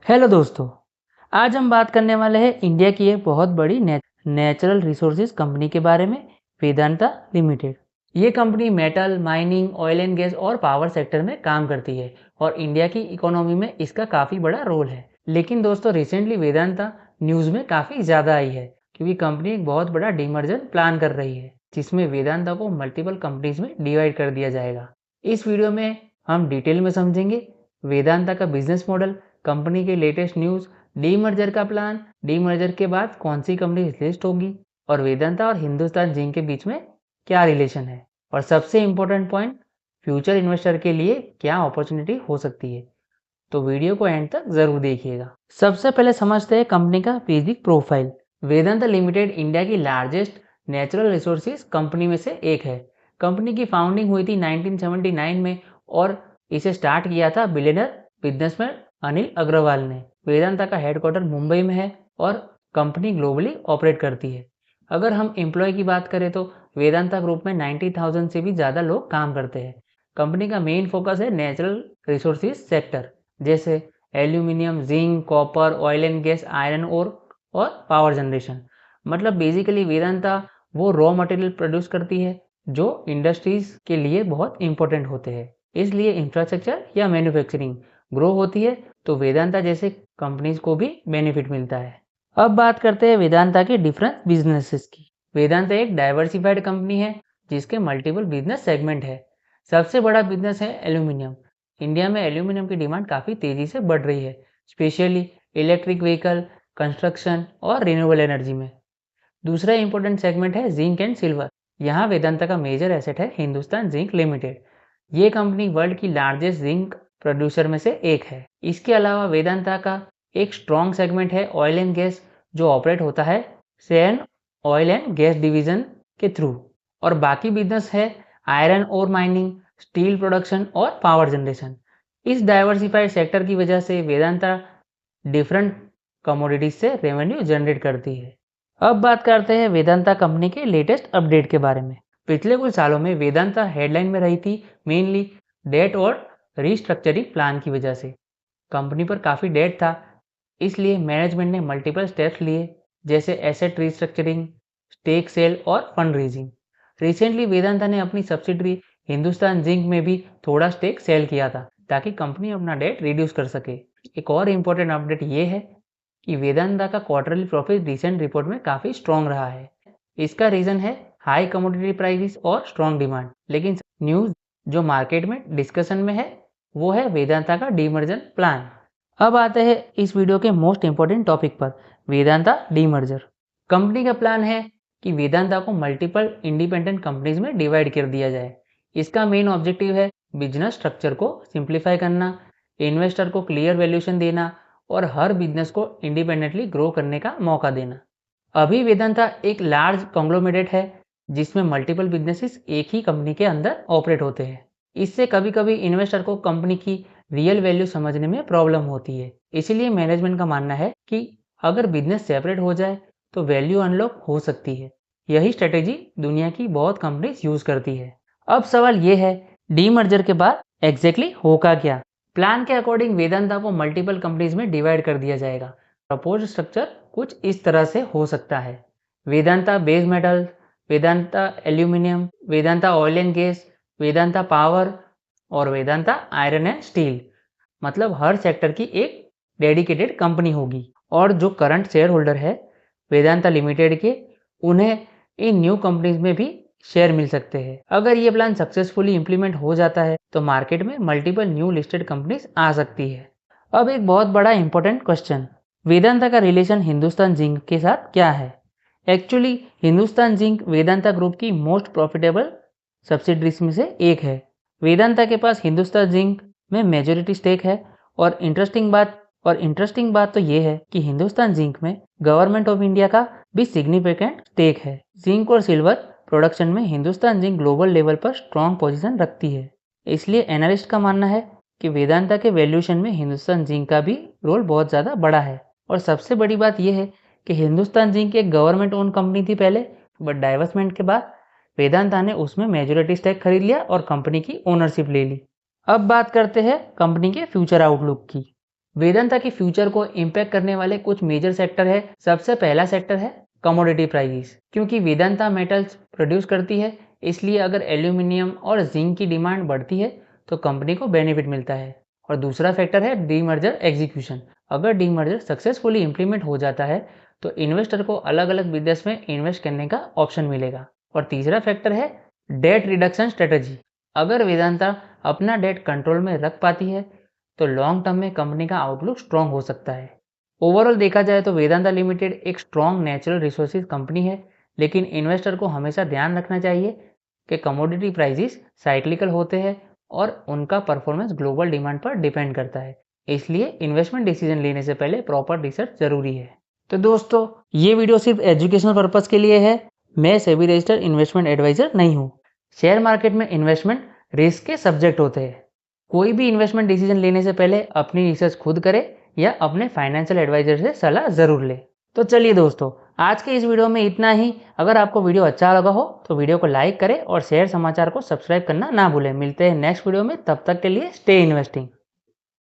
Hello दोस्तों, आज हम बात करने वाले हैं इंडिया की एक बहुत बड़ी नेचुरल रिसोर्सेज कंपनी के बारे में, वेदांता लिमिटेड। ये company metal, mining, oil and gas और पावर सेक्टर में काम करती है और इंडिया की इकोनॉमी में इसका काफ़ी बड़ा रोल है। लेकिन दोस्तों, रिसेंटली वेदांता न्यूज़ में काफ़ी ज़्यादा आई है क्योंकि कंपनी एक बहुत बड़ा डीमर्जर प्लान कर रही है जिसमें वेदांता को मल्टीपल कंपनीज में डिवाइड कर दिया जाएगा। इस वीडियो में हम डिटेल में समझेंगे वेदांता का बिजनेस मॉडल, कंपनी के लेटेस्ट न्यूज़, डीमर्जर का प्लान, डीमर्जर के बाद कौन सी कंपनी लिस्ट होगी और वेदांता और हिंदुस्तान जिंक के बीच में क्या रिलेशन है, और सबसे इंपॉर्टेंट पॉइंट, फ्यूचर इन्वेस्टर के लिए क्या अपॉर्चुनिटी हो सकती है। तो वीडियो को एंड तक जरूर देखिएगा। सबसे पहले समझते हैं कंपनी का basic profile. Vedanta limited India की लार्जेस्ट नेचुरल रिसोर्सेज कंपनी में से एक है। कंपनी की फाउंडिंग हुई थी 1979 में और इसे स्टार्ट किया था बिलियनर बिजनेसमैन अनिल अग्रवाल ने। वेदांता का हेडक्वार्टर मुंबई में है और कंपनी ग्लोबली ऑपरेट करती है। अगर हम एम्प्लॉय की बात करें तो वेदांता ग्रुप में 90,000 से भी ज़्यादा लोग काम करते हैं। कंपनी का मेन फोकस है नेचुरल रिसोर्सेज सेक्टर, जैसे aluminium, zinc, copper, oil and gas, iron ore और पावर जनरेशन। मतलब बेसिकली वेदांता वो रॉ मटेरियल प्रोड्यूस करती है जो इंडस्ट्रीज के लिए बहुत इंपॉर्टेंट होते हैं। इसलिए इंफ्रास्ट्रक्चर या मैन्युफैक्चरिंग ग्रो होती है तो वेदांता जैसे कंपनीज को भी बेनिफिट मिलता है। अब बात करते हैं वेदांता के डिफरेंट बिजनेसेस की। वेदांता एक डाइवर्सिफाइड कंपनी है जिसके मल्टीपल बिजनेस सेगमेंट है। सबसे बड़ा बिजनेस है एल्यूमिनियम। इंडिया में एल्यूमिनियम की डिमांड काफ़ी तेज़ी से बढ़ रही है, स्पेशली इलेक्ट्रिक व्हीकल, कंस्ट्रक्शन और रिन्यूएबल एनर्जी में। दूसरा इंपॉर्टेंट सेगमेंट है जिंक एंड सिल्वर। यहाँ वेदांता का मेजर एसेट है हिंदुस्तान जिंक लिमिटेड। ये कंपनी वर्ल्ड की लार्जेस्ट जिंक प्रोड्यूसर में से एक है। इसके अलावा वेदांता का एक स्ट्रॉन्ग सेगमेंट है ऑयल एंड गैस, जो ऑपरेट होता है Sen oil and gas division के थ्रू। और बाकी बिजनेस है आयरन और माइनिंग, स्टील प्रोडक्शन और पावर जनरेशन। इस डाइवर्सिफाइड सेक्टर की वजह से वेदांता डिफरेंट कमोडिटीज से रेवेन्यू जनरेट करती है। अब बात करते हैं वेदांता कंपनी के लेटेस्ट अपडेट के बारे में। पिछले कुछ सालों में वेदांता हेडलाइन में रही थी, मेनली डेट और रीस्ट्रक्चरिंग प्लान की वजह से। कंपनी पर काफ़ी डेट था, इसलिए मैनेजमेंट ने मल्टीपल स्टेप्स लिए, जैसे एसेट रीस्ट्रक्चरिंग, स्टेक सेल और फंड रेजिंग। रिसेंटली वेदांता ने अपनी सब्सिडरी हिंदुस्तान जिंक में भी थोड़ा स्टेक सेल किया था ताकि कंपनी अपना डेट रिड्यूस कर सके। एक और इम्पोर्टेंट अपडेट ये है कि वेदांता का क्वार्टरली प्रॉफिट रिसेंट रिपोर्ट में काफ़ी स्ट्रॉन्ग रहा है। इसका रीज़न है हाई कमोडिटी प्राइसेस और स्ट्रॉन्ग डिमांड। लेकिन न्यूज़ जो मार्केट में डिस्कशन में है वो है वेदांता का डीमर्जर प्लान। अब आते हैं इस वीडियो के मोस्ट इंपॉर्टेंट टॉपिक पर, वेदांता डीमर्जर। कंपनी का प्लान है कि वेदांता को मल्टीपल इंडिपेंडेंट कंपनीज में डिवाइड कर दिया जाए। इसका मेन ऑब्जेक्टिव है बिजनेस स्ट्रक्चर को सिंप्लीफाई करना, इन्वेस्टर को क्लियर वैल्यूएशन देना और हर बिजनेस को इंडिपेंडेंटली ग्रो करने का मौका देना। अभी वेदांता एक लार्ज कॉन्ग्लोमेरेट है जिसमें मल्टीपल बिजनेसेस एक ही कंपनी के अंदर ऑपरेट होते हैं। इससे कभी कभी इन्वेस्टर को कंपनी की रियल वैल्यू समझने में प्रॉब्लम होती है। इसीलिए मैनेजमेंट का मानना है कि अगर बिजनेस सेपरेट हो जाए तो वैल्यू अनलॉक हो सकती है। यही स्ट्रेटेजी दुनिया की बहुत कंपनीज यूज करती है। अब सवाल ये है, डीमर्जर के बाद एग्जैक्टली होगा क्या? प्लान के अकॉर्डिंग वेदांता को मल्टीपल कंपनीज में डिवाइड कर दिया जाएगा। प्रपोज स्ट्रक्चर कुछ इस तरह से हो सकता है: Vedanta base metal, Vedanta aluminium, Vedanta oil and gas, Vedanta power और वेदांता आयरन एंड स्टील। मतलब हर सेक्टर की एक डेडिकेटेड कंपनी होगी और जो करंट शेयर होल्डर है वेदांता लिमिटेड के, उन्हें इन न्यू कंपनीज में भी शेयर मिल सकते हैं। अगर ये प्लान सक्सेसफुली इंप्लीमेंट हो जाता है तो मार्केट में मल्टीपल न्यू लिस्टेड कंपनीज आ सकती है। अब एक बहुत बड़ा इंपॉर्टेंट क्वेश्चन, वेदांता का रिलेशन हिंदुस्तान जिंक के साथ क्या है? Actually Hindustan zinc Vedanta group की मोस्ट प्रॉफिटेबल सब्सिडरीज में से एक है। वेदांता के पास हिंदुस्तान जिंक में मेजोरिटी स्टेक है और इंटरेस्टिंग बात तो ये है कि हिंदुस्तान जिंक में गवर्नमेंट ऑफ इंडिया का भी सिग्निफिकेंट स्टेक है। जिंक और सिल्वर प्रोडक्शन में हिंदुस्तान जिंक ग्लोबल लेवल पर स्ट्रॉन्ग पोजीशन रखती है। इसलिए एनालिस्ट का मानना है कि वेदांता के वैल्यूएशन में हिंदुस्तान जिंक का भी रोल बहुत ज़्यादा बड़ा है। और सबसे बड़ी बात यह है कि हिंदुस्तान जिंक एक गवर्नमेंट ओन कंपनी थी पहले, बट डाइवर्समेंट के बाद वेदांता ने उसमें मेजोरिटी स्टेक खरीद लिया और कंपनी की ओनरशिप ले ली। अब बात करते हैं कंपनी के फ्यूचर आउटलुक की। वेदांता की फ्यूचर को इम्पैक्ट करने वाले कुछ मेजर सेक्टर है। सबसे पहला सेक्टर है कमोडिटी प्राइसेस। क्योंकि वेदांता मेटल्स प्रोड्यूस करती है, इसलिए अगर एल्यूमिनियम और जिंक की डिमांड बढ़ती है तो कंपनी को बेनिफिट मिलता है। और दूसरा फैक्टर है डीमर्जर एग्जीक्यूशन। अगर डीमर्जर सक्सेसफुली इंप्लीमेंट हो जाता है तो इन्वेस्टर को अलग अलग बिजनेस में इन्वेस्ट करने का ऑप्शन मिलेगा। और तीसरा फैक्टर है डेट रिडक्शन स्ट्रेटजी। अगर वेदांता अपना डेट कंट्रोल में रख पाती है तो लॉन्ग टर्म में कंपनी का आउटलुक स्ट्रॉन्ग हो सकता है। ओवरऑल देखा जाए तो वेदांता लिमिटेड एक स्ट्रॉन्ग नेचुरल रिसोर्सेज कंपनी है, लेकिन इन्वेस्टर को हमेशा ध्यान रखना चाहिए कि कमोडिटी प्राइसेस साइक्लिकल होते हैं और उनका परफॉर्मेंस ग्लोबल डिमांड पर डिपेंड करता है। इसलिए इन्वेस्टमेंट डिसीजन लेने से पहले प्रॉपर रिसर्च जरूरी है। तो दोस्तों, ये वीडियो सिर्फ एजुकेशनल पर्पज के लिए है। मैं सेबी रजिस्टर्ड इन्वेस्टमेंट एडवाइजर नहीं हूँ। शेयर मार्केट में इन्वेस्टमेंट रिस्क के सब्जेक्ट होते हैं। कोई भी इन्वेस्टमेंट डिसीजन लेने से पहले अपनी रिसर्च खुद करें या अपने फाइनेंशियल एडवाइजर से सलाह जरूर लें। तो चलिए दोस्तों, आज के इस वीडियो में इतना ही। अगर आपको वीडियो अच्छा लगा हो तो वीडियो को लाइक करें और शेयर समाचार को सब्सक्राइब करना ना भूलें। मिलते हैं नेक्स्ट वीडियो में, तब तक के लिए स्टे इन्वेस्टिंग।